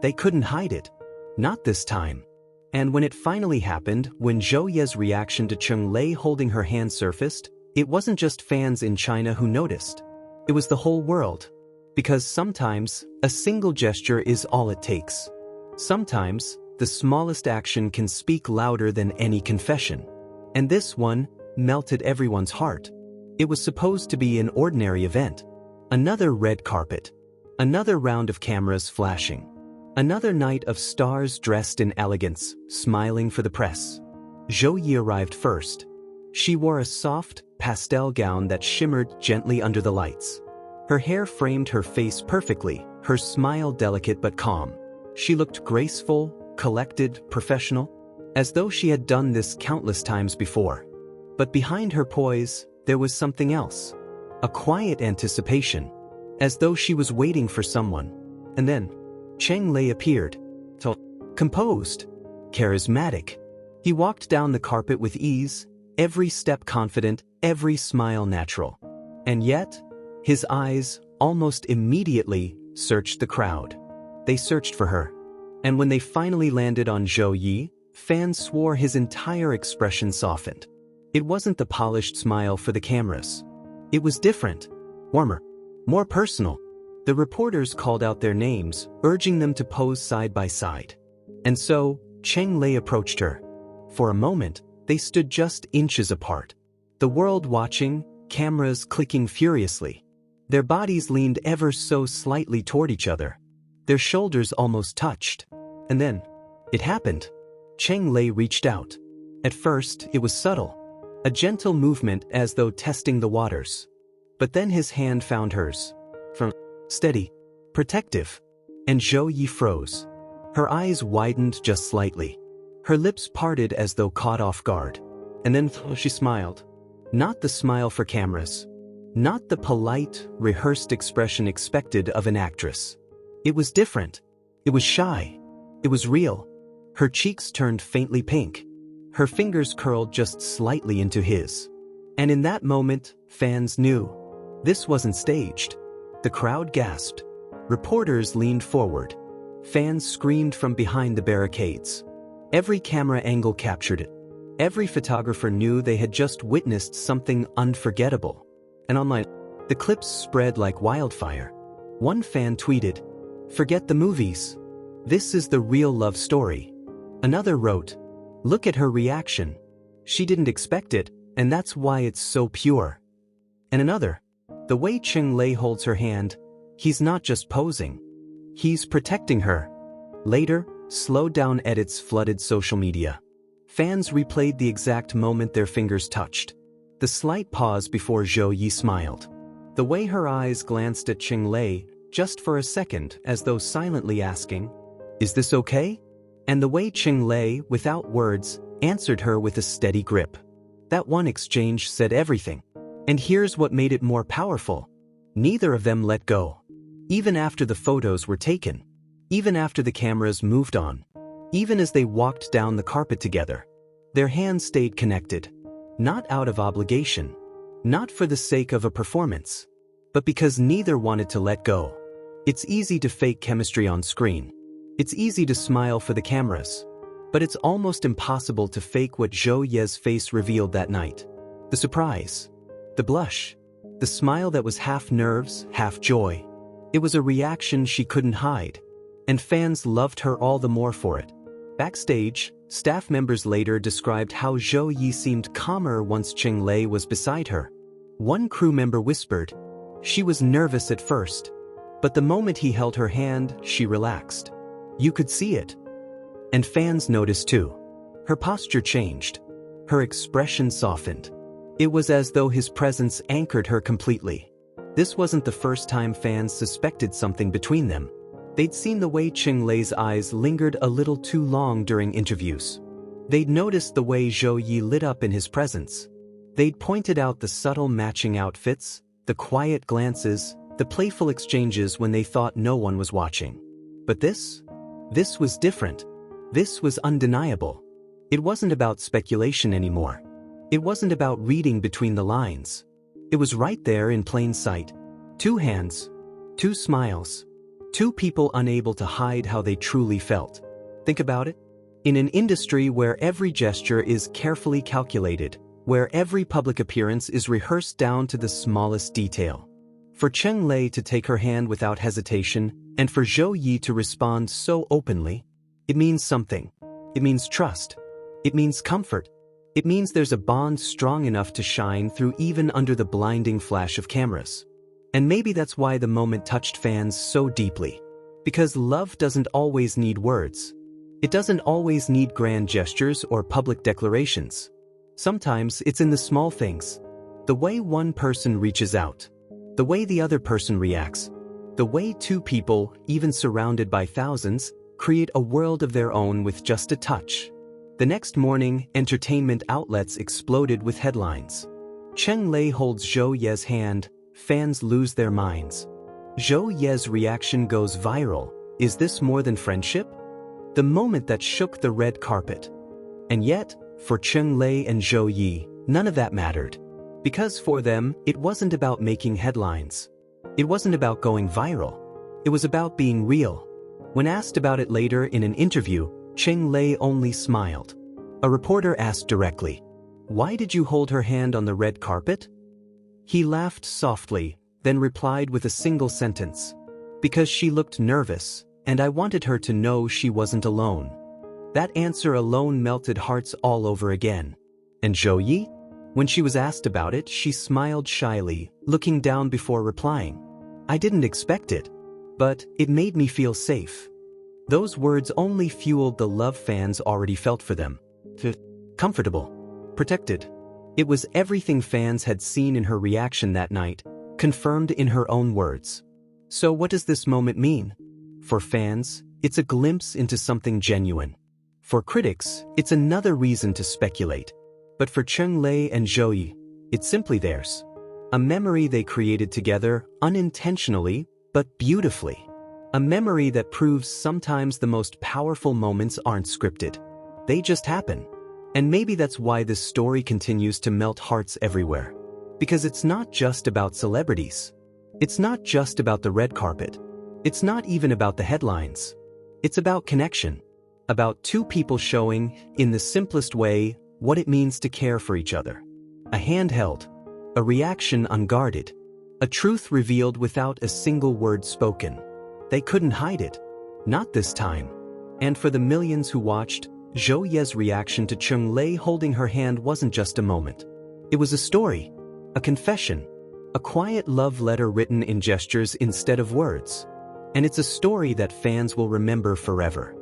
They couldn't hide it. Not this time. And when it finally happened, when Zhou Ye's reaction to Cheng Lei holding her hand surfaced, it wasn't just fans in China who noticed. It was the whole world. Because sometimes, a single gesture is all it takes. Sometimes, the smallest action can speak louder than any confession. And this one melted everyone's heart. It was supposed to be an ordinary event. Another red carpet. Another round of cameras flashing. Another night of stars dressed in elegance, smiling for the press. Zhou Yi arrived first. She wore a soft, pastel gown that shimmered gently under the lights. Her hair framed her face perfectly, her smile delicate but calm. She looked graceful, collected, professional, as though she had done this countless times before. But behind her poise, there was something else. A quiet anticipation, as though she was waiting for someone. And then, Cheng Lei appeared. Composed, charismatic. He walked down the carpet with ease, every step confident, every smile natural. And yet, his eyes, almost immediately, searched the crowd. They searched for her. And when they finally landed on Zhou Yi, fans swore his entire expression softened. It wasn't the polished smile for the cameras. It was different, warmer, more personal. The reporters called out their names, urging them to pose side by side. And so, Cheng Lei approached her. For a moment, they stood just inches apart. The world watching, cameras clicking furiously. Their bodies leaned ever so slightly toward each other. Their shoulders almost touched. And then, it happened. Cheng Lei reached out. At first, it was subtle. A gentle movement as though testing the waters. But then his hand found hers. Steady, protective. And Zhou Yi froze. Her eyes widened just slightly. Her lips parted as though caught off guard. And then she smiled. Not the smile for cameras. Not the polite, rehearsed expression expected of an actress. It was different. It was shy. It was real. Her cheeks turned faintly pink. Her fingers curled just slightly into his. And in that moment, fans knew. This wasn't staged. The crowd gasped. Reporters leaned forward. Fans screamed from behind the barricades. Every camera angle captured it. Every photographer knew they had just witnessed something unforgettable. And online, the clips spread like wildfire. One fan tweeted, "Forget the movies. This is the real love story." Another wrote, "Look at her reaction. She didn't expect it, and that's why it's so pure." And another, "The way Cheng Lei holds her hand, he's not just posing. He's protecting her." Later, slowed down edits flooded social media. Fans replayed the exact moment their fingers touched. The slight pause before Zhou Yi smiled. The way her eyes glanced at Cheng Lei, just for a second, as though silently asking, "Is this okay?" And the way Cheng Lei, without words, answered her with a steady grip. That one exchange said everything. And here's what made it more powerful. Neither of them let go. Even after the photos were taken. Even after the cameras moved on. Even as they walked down the carpet together. Their hands stayed connected. Not out of obligation. Not for the sake of a performance. But because neither wanted to let go. It's easy to fake chemistry on screen. It's easy to smile for the cameras. But it's almost impossible to fake what Zhou Ye's face revealed that night. The surprise. The blush. The smile that was half nerves, half joy. It was a reaction she couldn't hide. And fans loved her all the more for it. Backstage, staff members later described how Zhou Yi seemed calmer once Cheng Lei was beside her. One crew member whispered, "She was nervous at first. But the moment he held her hand, she relaxed. You could see it." And fans noticed too. Her posture changed. Her expression softened. It was as though his presence anchored her completely. This wasn't the first time fans suspected something between them. They'd seen the way Cheng Lei's eyes lingered a little too long during interviews. They'd noticed the way Zhou Yi lit up in his presence. They'd pointed out the subtle matching outfits, the quiet glances, the playful exchanges when they thought no one was watching. But this was different. This was undeniable. It wasn't about speculation anymore. It wasn't about reading between the lines. It was right there in plain sight. Two hands. Two smiles. Two people unable to hide how they truly felt. Think about it. In an industry where every gesture is carefully calculated, where every public appearance is rehearsed down to the smallest detail. For Cheng Lei to take her hand without hesitation, and for Zhou to respond so openly, it means something. It means trust. It means comfort. It means there's a bond strong enough to shine through even under the blinding flash of cameras. And maybe that's why the moment touched fans so deeply. Because love doesn't always need words. It doesn't always need grand gestures or public declarations. Sometimes it's in the small things. The way one person reaches out. The way the other person reacts. The way two people, even surrounded by thousands, create a world of their own with just a touch. The next morning, entertainment outlets exploded with headlines. Cheng Lei holds Zhou Ye's hand, fans lose their minds. Zhou Ye's reaction goes viral. Is this more than friendship? The moment that shook the red carpet. And yet, for Cheng Lei and Zhou, none of that mattered. Because for them, it wasn't about making headlines. It wasn't about going viral. It was about being real. When asked about it later in an interview, Cheng Lei only smiled. A reporter asked directly, "Why did you hold her hand on the red carpet?" He laughed softly, then replied with a single sentence. "Because she looked nervous, and I wanted her to know she wasn't alone." That answer alone melted hearts all over again. And Zhou? When she was asked about it, she smiled shyly, looking down before replying. "I didn't expect it. But it made me feel safe." Those words only fueled the love fans already felt for them. Comfortable. Protected. It was everything fans had seen in her reaction that night, confirmed in her own words. So what does this moment mean? For fans, it's a glimpse into something genuine. For critics, it's another reason to speculate. But for Cheng Lei and Zhou, it's simply theirs. A memory they created together, unintentionally, but beautifully. A memory that proves sometimes the most powerful moments aren't scripted. They just happen. And maybe that's why this story continues to melt hearts everywhere. Because it's not just about celebrities. It's not just about the red carpet. It's not even about the headlines. It's about connection. About two people showing, in the simplest way, what it means to care for each other. A hand held. A reaction unguarded. A truth revealed without a single word spoken. They couldn't hide it. Not this time. And for the millions who watched, Zhou Ye's reaction to Cheng Lei holding her hand wasn't just a moment. It was a story. A confession. A quiet love letter written in gestures instead of words. And it's a story that fans will remember forever.